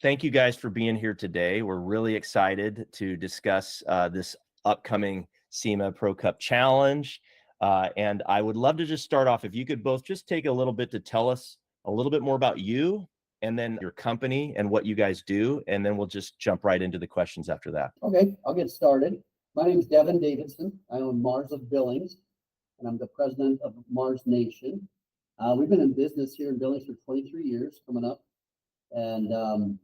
thank you guys for being here today. We're really excited to discuss this upcoming SEMA Pro Cup Challenge. And I would love to just start off, if you could both just take a little bit to tell us a little bit more about you and then your company and what you guys do, and then we'll just jump right into the questions after that. Okay, I'll get started. My name is Devin Davidson. I own Mars of Billings, and I'm the president of Mars Nation. We've been in business here in Billings for 23 years coming up, and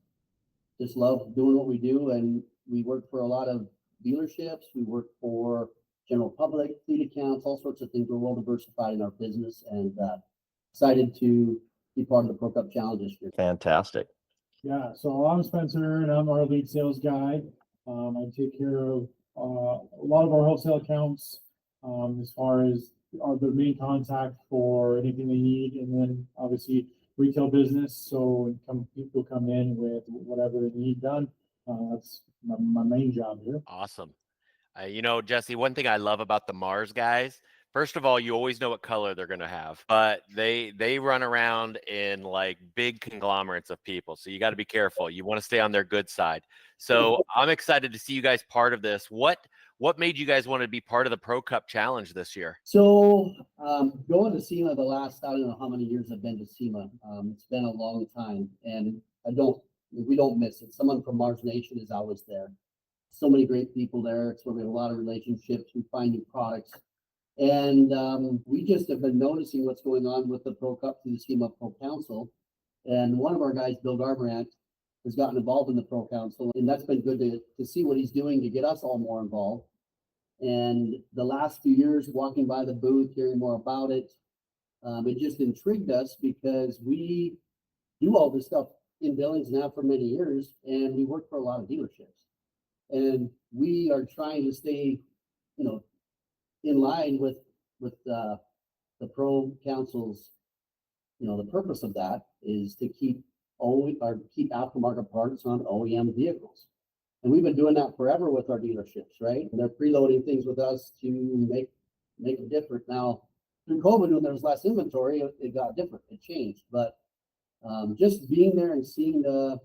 just love doing what we do. And we work for a lot of dealerships. We work for general public, fleet accounts, all sorts of things. We're well diversified in our business, and excited to be part of the Pro Cup Challenge this year. Fantastic. Yeah, so I'm Spencer, and I'm our lead sales guy. I take care of a lot of our wholesale accounts as far as the main contact for anything they need, and then obviously retail business. So people come in with whatever they need done. That's my main job here. Awesome. Jesse, one thing I love about the Mars guys, first of all, you always know what color they're going to have, but they run around in like big conglomerates of people. So you got to be careful. You want to stay on their good side. So I'm excited to see you guys part of this. What made you guys want to be part of the Pro Cup Challenge this year? So going to SEMA the last, I don't know how many years I've been to SEMA. It's been a long time, and we don't miss it. Someone from Mars Nation is always there. So many great people there. It's where we have a lot of relationships. We find new products. And we just have been noticing what's going on with the Pro Cup through the SEMA Pro Council. And one of our guys, Bill Garbrandt, has gotten involved in the Pro Council. And that's been good to see what he's doing to get us all more involved. And the last few years, walking by the booth, hearing more about it, it just intrigued us because we do all this stuff in Billings now for many years, and we work for a lot of dealerships. And we are trying to stay, in line with the Pro Council's, the purpose of that is to keep aftermarket parts on OEM vehicles. And we've been doing that forever with our dealerships, right? And they're preloading things with us to make it different. Now, through COVID, when there was less inventory, it got different. It changed. But just being there and seeing the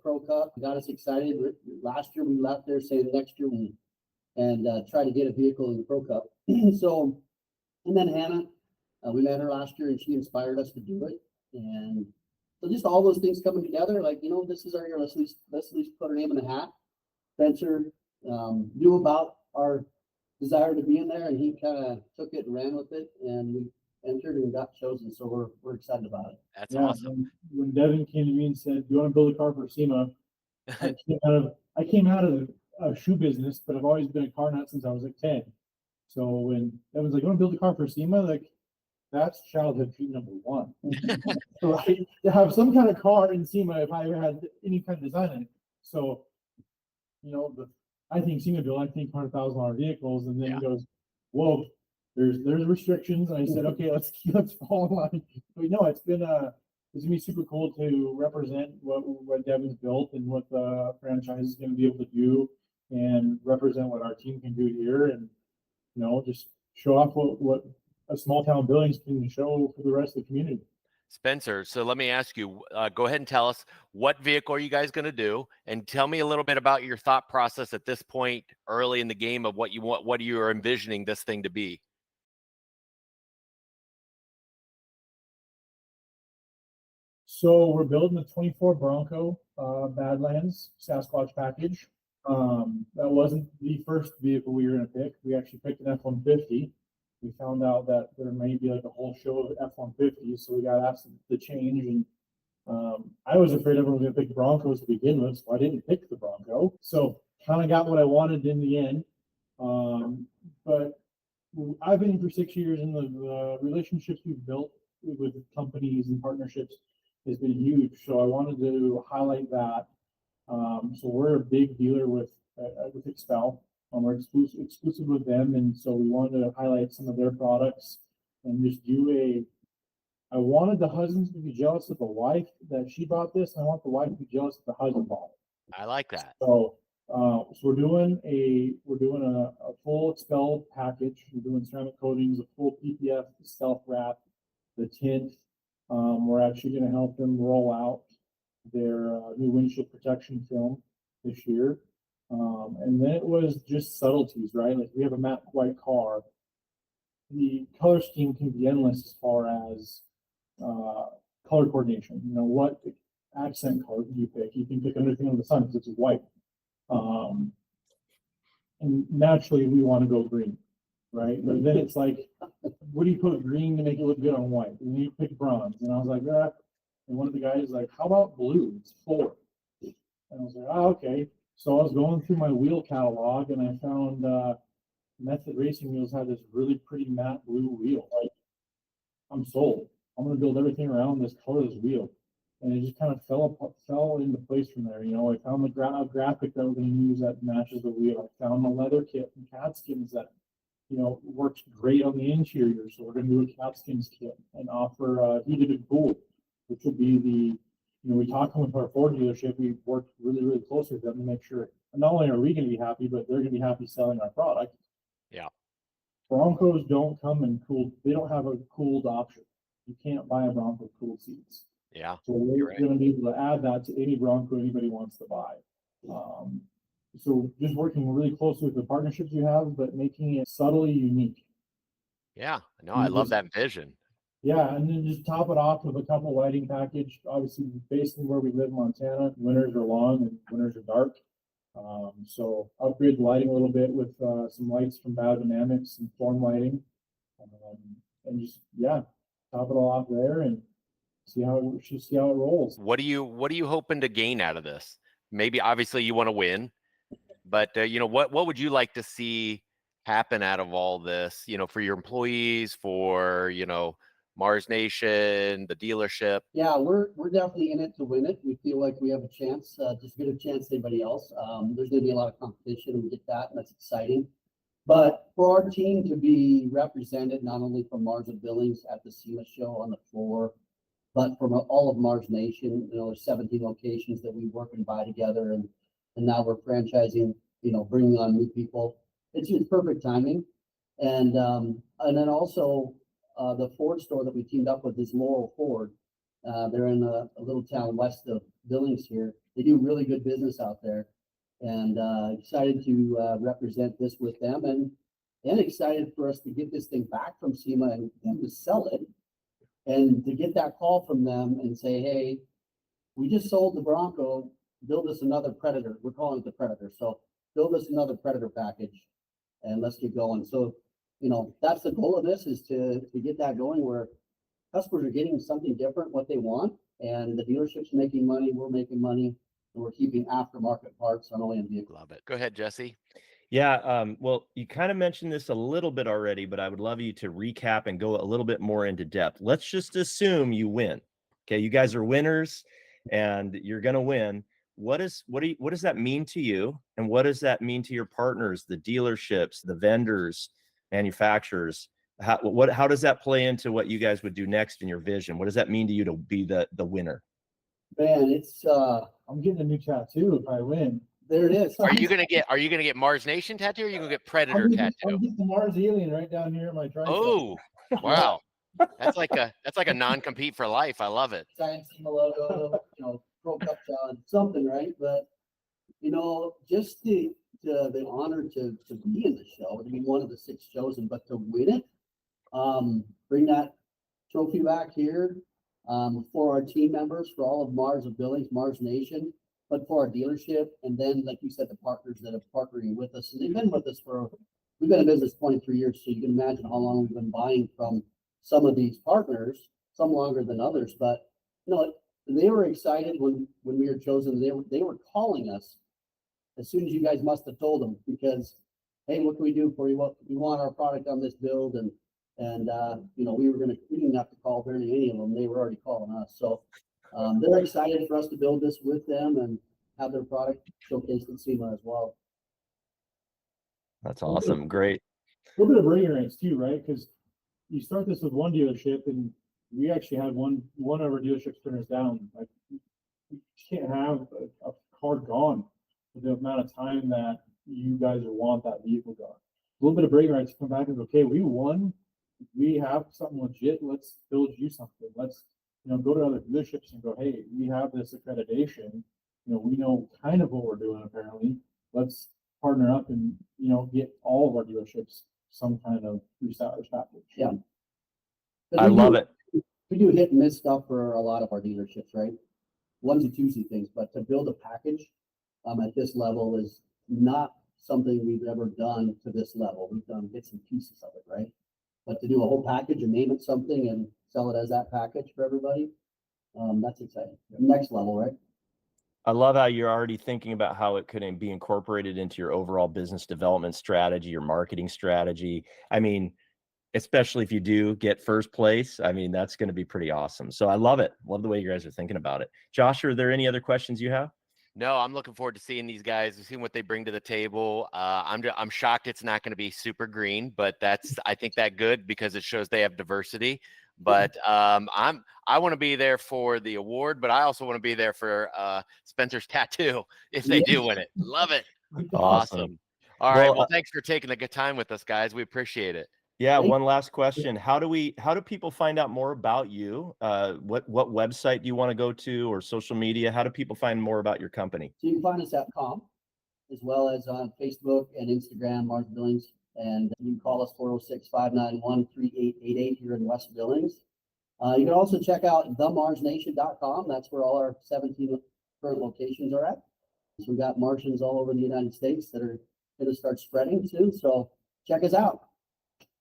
Pro Cup got us excited. Last year, we left there saying next year and try to get a vehicle in the Pro Cup. So, and then Hannah, we met her last year, and she inspired us to do it. And so just all those things coming together, like, this is our year. Let's at least put our name in the hat. Spencer knew about our desire to be in there, and he kind of took it and ran with it, and we entered and got chosen. So we're excited about it. That's awesome. When Devin came to me and said, "Do you want to build a car for SEMA?" I came out of a shoe business, but I've always been a car nut since I was like 10. So when Devin's like, "You want to build a car for SEMA?" Like, that's childhood dream number one. So to have some kind of car in SEMA, if I ever had any kind of design in it. So, I think SEMA built, I think $100,000 vehicles, and then he goes, "Whoa, there's restrictions." And I said, "Okay, let's fall in line." But it's gonna be super cool to represent what Devin's built and what the franchise is gonna be able to do, and represent what our team can do here, and just show off what a small town Billings can show for the rest of the community. Spencer, so let me ask you, go ahead and tell us, what vehicle are you guys going to do? And tell me a little bit about your thought process at this point early in the game of what you are envisioning this thing to be. So we're building the 24 Bronco Badlands Sasquatch package. That wasn't the first vehicle we were going to pick. We actually picked an F-150. We found out that there may be like a whole show of F-150s, so we got asked to change. And I was afraid everyone was going to pick Broncos to begin with, so I didn't pick the Bronco. So kind of got what I wanted in the end. But I've been here for 6 years, and the relationships we've built with companies and partnerships has been huge. So I wanted to highlight that. So we're a big dealer with Expel. We're exclusive with them, and so we wanted to highlight some of their products and just I wanted the husbands to be jealous of the wife that she bought this, and I want the wife to be jealous of the husband bought it. I like that. So we're doing a full Expel package. We're doing ceramic coatings, a full PPF stealth wrap, the tint. We're actually going to help them roll out their new windshield protection film this year. And then it was just subtleties, right? Like we have a matte white car. The color scheme can be endless as far as color coordination. You know, what accent color do you pick? You can pick anything under the sun because it's white. And naturally, we want to go green, right? But then it's like, what do you put green to make it look good on white? And you pick bronze. And I was like, ah. And one of the guys is like, how about blue? It's 4. And I was like, oh, okay. So I was going through my wheel catalog and I found Method Racing Wheels had this really pretty matte blue wheel. Like, I'm sold. I'm going to build everything around this colorless wheel. And it just kind of fell into place from there. You know, I found the graphic that we're going to use that matches the wheel. I found the leather kit and cat skins that, you know, works great on the interior. So we're going to do a cat skins kit and offer heated and cooled, which will be the, you know, we talked with our Ford dealership. We worked really, really closely with them to make sure not only are we going to be happy, but they're going to be happy selling our product. Yeah. Broncos don't come in cooled. They don't have a cooled option. You can't buy a Bronco cooled seats. Yeah. So we're going to be able to add that to any Bronco anybody wants to buy. So just working really closely with the partnerships you have, but making it subtly unique. Yeah. No, I love that vision. Yeah, and then just top it off with a couple lighting package. Obviously, based on where we live in Montana, winters are long and winters are dark. So upgrade the lighting a little bit with some lights from Biodynamics and form lighting. And just, yeah, top it all off there and see how it rolls. What are you hoping to gain out of this? Maybe obviously you want to win, but you know, what would you like to see happen out of all this, you know, for your employees, for, you know, Mars Nation, the dealership? Yeah, we're definitely in it to win it. We feel like we have a chance, just as good a chance as anybody else. There's going to be a lot of competition, and we get that, and that's exciting. But for our team to be represented, not only from Mars of Billings at the SEMA show on the floor, but from all of Mars Nation, you know, there's 17 locations that we work and buy together, and now we're franchising, you know, bringing on new people. It's just perfect timing. And then also the Ford store that we teamed up with is Laurel Ford. They're in a little town west of Billings here. They do really good business out there, and excited to represent this with them, and excited for us to get this thing back from SEMA and to sell it. And to get that call from them and say, hey, we just sold the Bronco, build us another Predator. We're calling it the Predator. So build us another Predator package and let's get going. So, you know, that's the goal of this, is to get that going where customers are getting something different, what they want, and the dealership's making money, we're making money, and we're keeping aftermarket parts on OEM vehicles. Love it. Go ahead, Jesse. Yeah, well, you kind of mentioned this a little bit already, but I would love you to recap and go a little bit more into depth. Let's just assume you win. Okay, you guys are winners and you're going to win. What does that mean to you? And what does that mean to your partners, the dealerships, the vendors, manufacturers? How does that play into what you guys would do next in your vision? What does that mean to you to be the winner? Man, it's I'm getting a new tattoo if I win. there it is. Are you gonna get Mars Nation tattoo, or are you gonna get Predator tattoo? I'm getting the Mars alien right down here at my tricep. Oh, wow. That's like a non-compete for life. I love it. Giant SEMA logo, you know, Pro Cup challenge, something, right? But you know, just the honor to be in the show, to be one of the 6 chosen, but to win it, bring that trophy back here, for our team members, for all of Mars of Billings, Mars Nation, but for our dealership, and then, like you said, the partners that are partnering with us, and they've been with us we've been in business 23 years, so you can imagine how long we've been buying from some of these partners, some longer than others. But you know, they were excited when we were chosen. They were calling us as soon as you guys must have told them, because, hey, what can we do for you? What we want our product on this build, and you know, we didn't have to call barely any of them. They were already calling us. So they're excited for us to build this with them and have their product showcased in SEMA as well. That's awesome. Great. A little bit of bragging rights too, right? Because you start this with one dealership, and we actually had one of our dealerships turn us down. Like, you can't have a car gone for the amount of time that you guys want that vehicle gone. A little bit of bragging rights to come back and go, okay, we won. We have something legit. Let's build you something. Let's go to other dealerships and go, hey, we have this accreditation. We know kind of what we're doing apparently. Let's partner up and, get all of our dealerships some kind of resellers package. Yeah. I love it. We do hit and miss stuff for a lot of our dealerships, right? Onesie twosie things, but to build a package at this level is not something we've ever done to this level. We've done bits and pieces of it, right? But to do a whole package and name it something and sell it as that package for everybody, that's exciting. Next level, right? I love how you're already thinking about how it could be incorporated into your overall business development strategy, your marketing strategy. I mean, especially if you do get first place, I mean, that's going to be pretty awesome. So I love it. Love the way you guys are thinking about it. Josh, are there any other questions you have? No, I'm looking forward to seeing these guys, seeing what they bring to the table. I'm shocked it's not going to be super green, but I think that good because it shows they have diversity. But I want to be there for the award, but I also want to be there for Spencer's tattoo if they do win it. Love it. Awesome. All right. Well, thanks for taking a good time with us, guys. We appreciate it. Yeah. One last question. How do people find out more about you? What website do you want to go to, or social media? How do people find more about your company? So you can find us at .com, as well as on Facebook and Instagram, Mars of Billings. And you can call us 406-591-3888 here in West Billings. You can also check out themarsnation.com. That's where all our 17 current locations are at. So we've got Martians all over the United States that are going to start spreading soon. So check us out.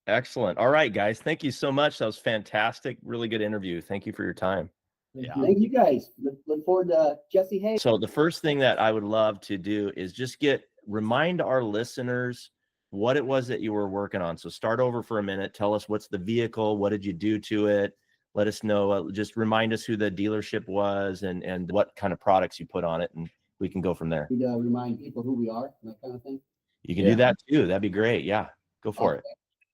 Excellent. All right, guys. Thank you so much. That was fantastic. Really good interview. Thank you for your time. Thank you guys. Look forward to Jesse Hay. So the first thing that I would love to do is just remind our listeners what it was that you were working on. So start over for a minute. Tell us what's the vehicle. What did you do to it? Let us know. Just remind us who the dealership was and what kind of products you put on it, and we can go from there. We remind people who we are and that kind of thing. You can do that too. That'd be great. Yeah, go for it.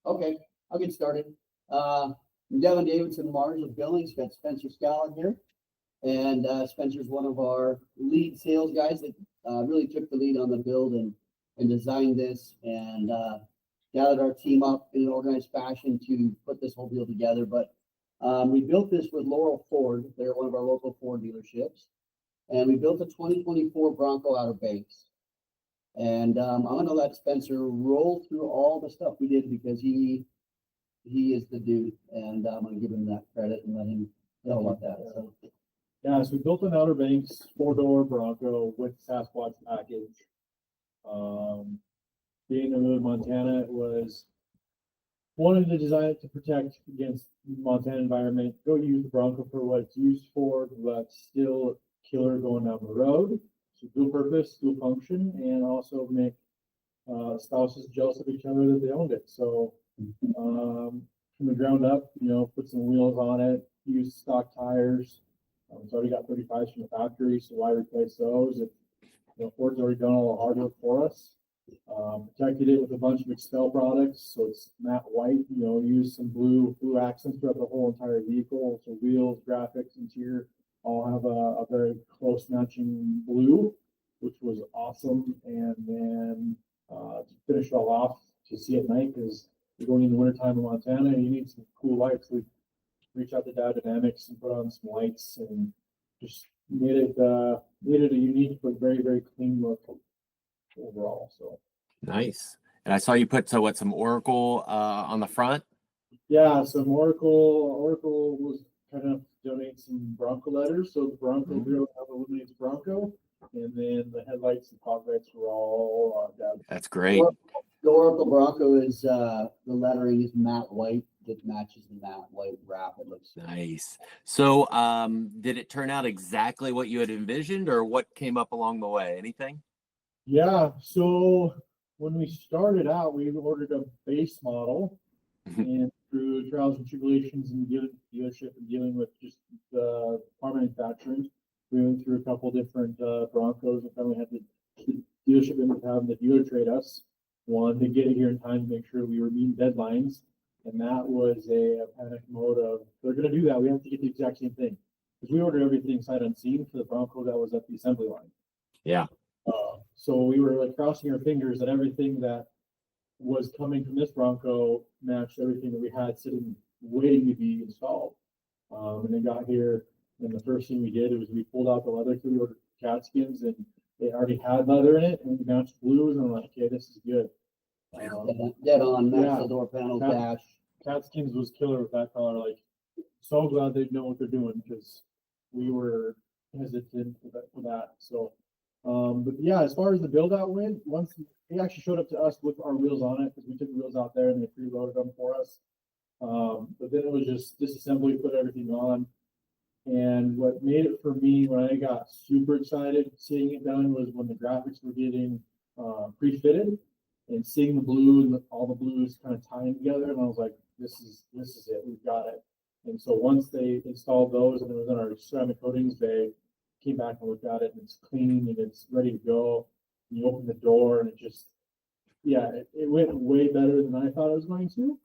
Okay, I'll get started. Devin Davidson, Mars of Billings, got Spencer Scallon here. And Spencer's one of our lead sales guys that really took the lead on the build and designed this and gathered our team up in an organized fashion to put this whole deal together. But we built this with Laurel Ford. They're one of our local Ford dealerships. And we built a 2024 Bronco Outer Banks. And I'm going to let Spencer roll through all the stuff we did because he is the dude. And I'm going to give him that credit and let him tell about that. So. Yeah, so we built an Outer Banks 4-door Bronco with Sasquatch package. Being in Montana, it was wanted to design it to protect against Montana environment. Go use the Bronco for what it's used for, but still killer going down the road. So dual purpose, dual function, and also make spouses jealous of each other that they owned it. So from the ground up, put some wheels on it, use stock tires. It's already got 35s from the factory, so why replace those? If Ford's already done all the hard work for us. Protected it with a bunch of Excel products, so it's matte white. Use some blue accents throughout the whole entire vehicle. So wheels, graphics, interior all have a very close matching blue, which was awesome. And then to finish it all off, to see at night, because you're going in the wintertime in Montana, you need some cool lights. We reach out to Dow Dynamics and put on some lights and just made it a unique but very, very clean look overall. So nice. And I saw you put some Oracle on the front. Yeah, some Oracle was kind of donate some Bronco letters. So the Bronco grill illuminates Bronco, and then the headlights and fog lights were all down. That's great. The Oracle Bronco is the lettering is matte white. It matches the matte white wrap. It looks nice. So did it turn out exactly what you had envisioned, or what came up along the way? Anything? Yeah, so when we started out, we ordered a base model, and through trials and tribulations and dealership and dealing with just the car manufacturing, we went through a couple different Broncos, and finally had the dealership ended up having the dealer trade us one to get it here in time to make sure we were meeting deadlines. And that was a panic mode of, they're going to do that. We have to get the exact same thing. Because we ordered everything sight unseen for the Bronco that was at the assembly line. Yeah. So we were like crossing our fingers that everything that was coming from this Bronco matched everything that we had sitting waiting to be installed. And they got here, and the first thing we did was we pulled out the leather kit. We ordered cat skins, and they already had leather in it, and we matched blues, and I'm like, okay, this is good. Dead on, match Yeah. the door panel, Cat- dash. Cat skins was killer with that color. Like, so glad they know what they're doing, because we were hesitant for that. So, but yeah, as far as the build out went, once they actually showed up to us with our wheels on it, because we took the wheels out there and they preloaded them for us. But then it was just disassembly, put everything on. And what made it for me when I got super excited seeing it done was when the graphics were getting pre-fitted and seeing the blue and all the blues kind of tying together. And I was like, this is it, we've got it. And so once they installed those and it was in our ceramic coatings bay, came back and looked at it, and it's clean and it's ready to go. And you open the door and it just, yeah, it went way better than I thought it was going to.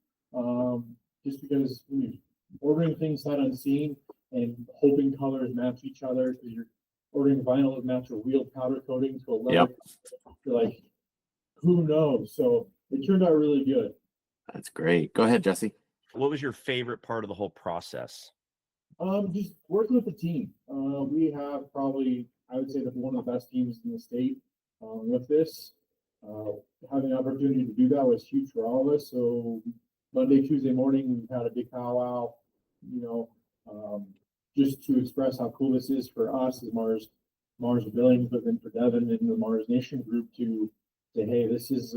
Just because when you're ordering things sight unseen and hoping colors match each other, because you're ordering vinyl that match a real powder coating to a leather. Yep. You're like, who knows? So it turned out really good. That's great. Go ahead, Jesse. What was your favorite part of the whole process? Just working with the team. We have probably, I would say, that one of the best teams in the state with this. Having the opportunity to do that was huge for all of us. So Monday, Tuesday morning, we had a big powwow, just to express how cool this is for us as Mars of Billings, but then for Devin and the Mars Nation group to say, hey, this is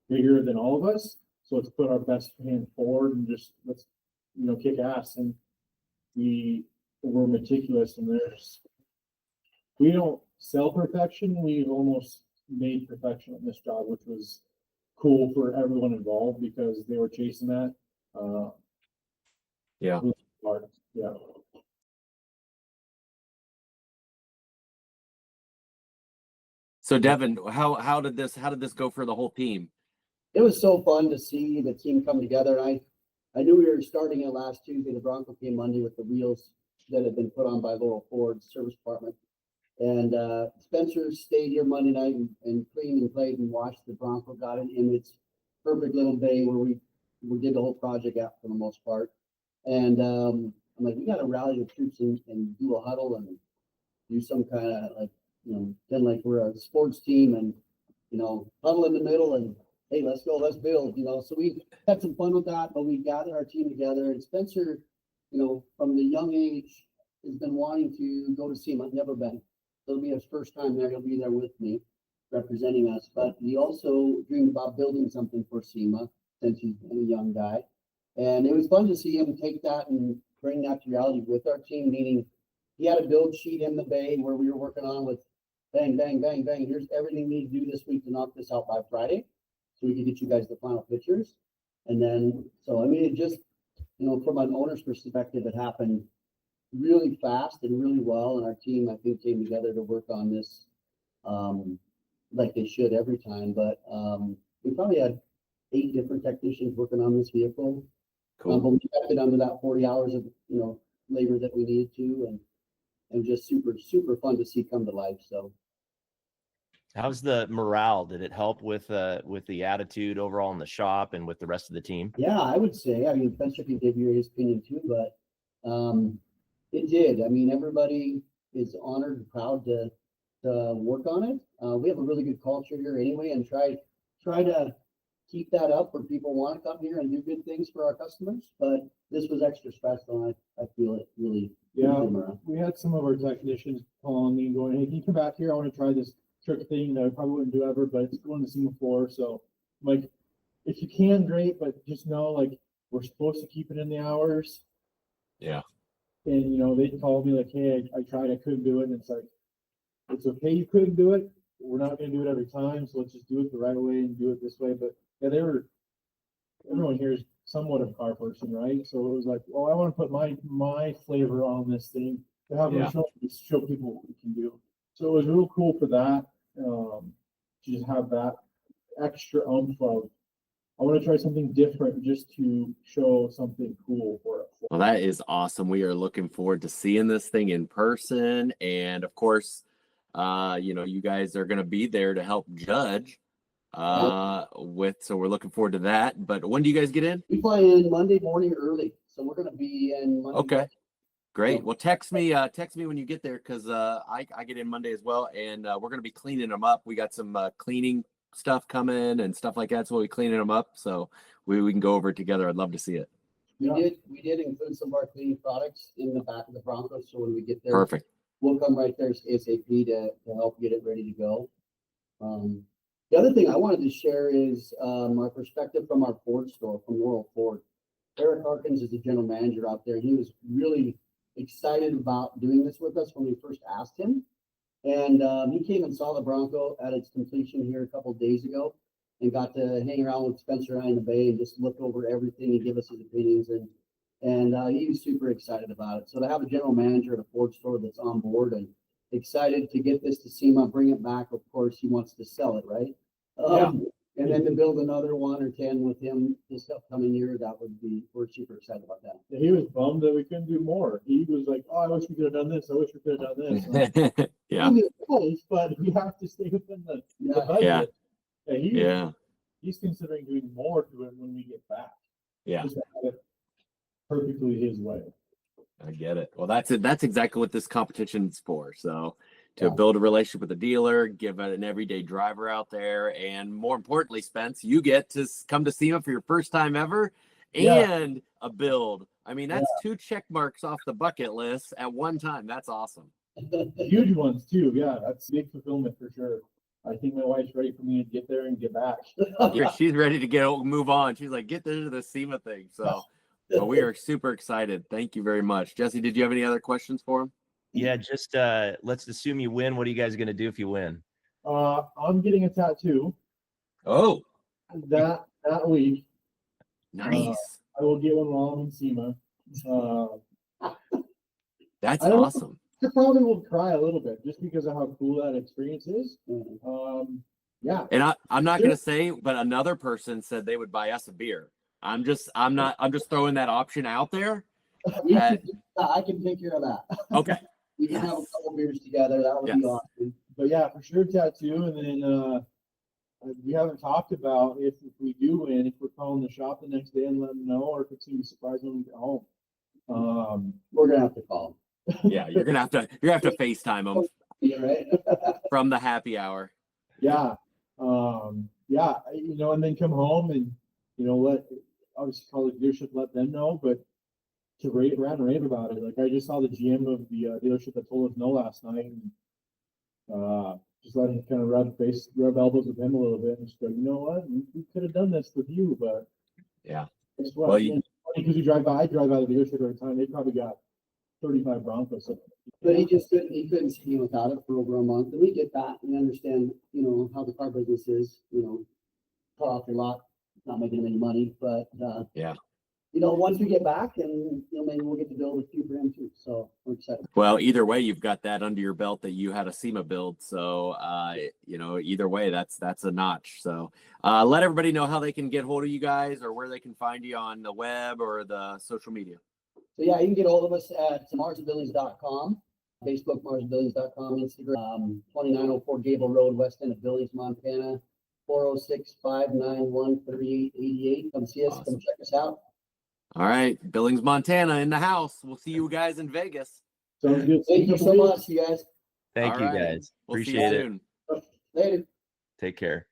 bigger than all of us. So let's put our best hand forward and just let's, kick ass. And we're meticulous, and we don't sell perfection. We've almost made perfection on this job, which was cool for everyone involved because they were chasing that. Yeah. Really hard. Yeah. So Devin, how did this go for the whole team? It was so fun to see the team come together. I knew we were starting it last Tuesday. The Bronco came Monday with the wheels that had been put on by Laurel Ford Service Department. And Spencer stayed here Monday night and cleaned and played and watched the Bronco, got it in its perfect little bay where we did the whole project out for the most part. And I'm like, we got to rally the troops and do a huddle and do some kind of then like we're a sports team and, huddle in the middle and, hey, let's go, let's build, So we had some fun with that, but we gathered our team together. And Spencer, from the young age, has been wanting to go to SEMA, never been. So it'll be his first time there. He'll be there with me, representing us. But he also dreamed about building something for SEMA since he's been a young guy. And it was fun to see him take that and bring that to reality with our team, meaning he had a build sheet in the bay where we were working on with bang, bang, bang, bang. Here's everything we need to do this week to knock this out by Friday, so we can get you guys the final pictures. And then, it just, from an owner's perspective, it happened really fast and really well. And our team, I think, came together to work on this like they should every time. But we probably had 8 different technicians working on this vehicle. Cool. But we kept it under that 40 hours of, labor that we needed to. And just super, super fun to see come to life. So. How's the morale? Did it help with the attitude overall in the shop and with the rest of the team? Yeah, I would say. Spencer can give you his opinion too, but it did. Everybody is honored and proud to work on it. We have a really good culture here anyway, and try to keep that up where people want to come here and do good things for our customers. But this was extra special, and I feel it really. Yeah, we had some of our technicians calling me and going, hey, can you come back here? I want to try this trick thing that I probably wouldn't do ever, but it's going to SEMA floor. So like, if you can, great, but just know, like, we're supposed to keep it in the hours. Yeah. And, they called me like, hey, I tried, I couldn't do it. And it's like, it's okay, you couldn't do it. We're not going to do it every time. So let's just do it the right way and do it this way. But yeah, everyone here is somewhat of a car person, right? So it was like, well, I want to put my flavor on this thing to have show people what we can do. So it was real cool for that, to just have that extra oomph of, I want to try something different just to show something cool for us. Well, that is awesome. We are looking forward to seeing this thing in person. And of course, you guys are going to be there to help judge so we're looking forward to that. But when do you guys get in? We fly in Monday morning early. So we're gonna be in Monday. Okay. Great. So- Well, text me when you get there, because I get in Monday as well, and we're gonna be cleaning them up. We got some cleaning stuff coming and stuff like that, so we'll be cleaning them up. So we can go over it together. I'd love to see it. We did include some of our cleaning products in the back of the Bronco, so when we get there, Perfect. we'll come right there ASAP to help get it ready to go. The other thing I wanted to share is our perspective from our Ford store, from World Ford. Eric Harkins is the general manager out there. He was really excited about doing this with us when we first asked him. And he came and saw the Bronco at its completion here a couple of days ago and got to hang around with Spencer and I in the bay and just look over everything and give us his opinions. And he was super excited about it. So to have a general manager at a Ford store that's on board and excited to get this to SEMA, bring it back, of course, he wants to sell it, right? And then to build another 1 or 10 with him this upcoming year, we're super excited about that. Yeah, he was bummed that we couldn't do more. He was like, "Oh, I wish we could have done this. I wish we could have done this." Yeah. But we have to stay within the Yeah. budget. Yeah. He's considering doing more to it when we get back. Yeah. Just to have it perfectly his way. I get it. Well, that's it. That's exactly what this competition's for. So to Yeah. build a relationship with a dealer, give it an everyday driver out there, and more importantly, Spence, you get to come to SEMA for your first time ever and a build. I mean, that's 2 check marks off the bucket list at one time. That's awesome. Huge ones too. Yeah, that's big fulfillment for sure. I think my wife's ready for me to get there and get back. Yeah, she's ready to move on. She's like, get to the SEMA thing. So well, we are super excited. Thank you very much. Jesse, did you have any other questions for him? Yeah, just let's assume you win. What are you guys going to do if you win? I'm getting a tattoo Oh, that week. nice. I will get one while I'm in SEMA. That's I don't- awesome. I probably will cry a little bit just because of how cool that experience is. Yeah. And I'm not gonna say, but another person said they would buy us a beer. I'm just throwing that option out there. I can take care of that. Okay. We can have a couple beers together. That would be Yes. awesome. But yeah, for sure tattoo. And then we haven't talked about if we do win, if we're calling the shop the next day and let them know, or if it's gonna be a surprise when we get home. We're gonna have to call Yeah, you're gonna have to FaceTime them him. Yeah, right. from the happy hour. Yeah. Yeah, and then come home and, obviously call the dealership, let them know, but to rant and rave about it. Like I just saw the GM of the dealership that told us no last night, and just let him kind of rub elbows with him a little bit and just go, you know what, we could have done this with you, but Yeah. guess what? Well, Because I drive by the dealership every time. They probably got 35 Broncos. So, But he couldn't see without it for over a month. And we get that. We understand, how the car business is, cut off your lot, not making any money. But, Yeah. Once we get back and, maybe we'll get to build a few for him too. So we're excited. Well, either way, you've got that under your belt that you had a SEMA build. So, either way, that's a notch. So, let everybody know how they can get hold of you guys or where they can find you on the web or the social media. So yeah, you can get hold of us at marsofbillings.com, Facebook, marsofbillings.com, Instagram, 2904 Gable Road, west end of Billings, Montana, 406-591-3888. Come see us, Awesome. come check us out. All right. Billings, Montana in the house. We'll see you guys in Vegas. sounds good. Thank you so much, you guys. Thank All you right. guys. We'll see Appreciate you it. soon. Later. Take care.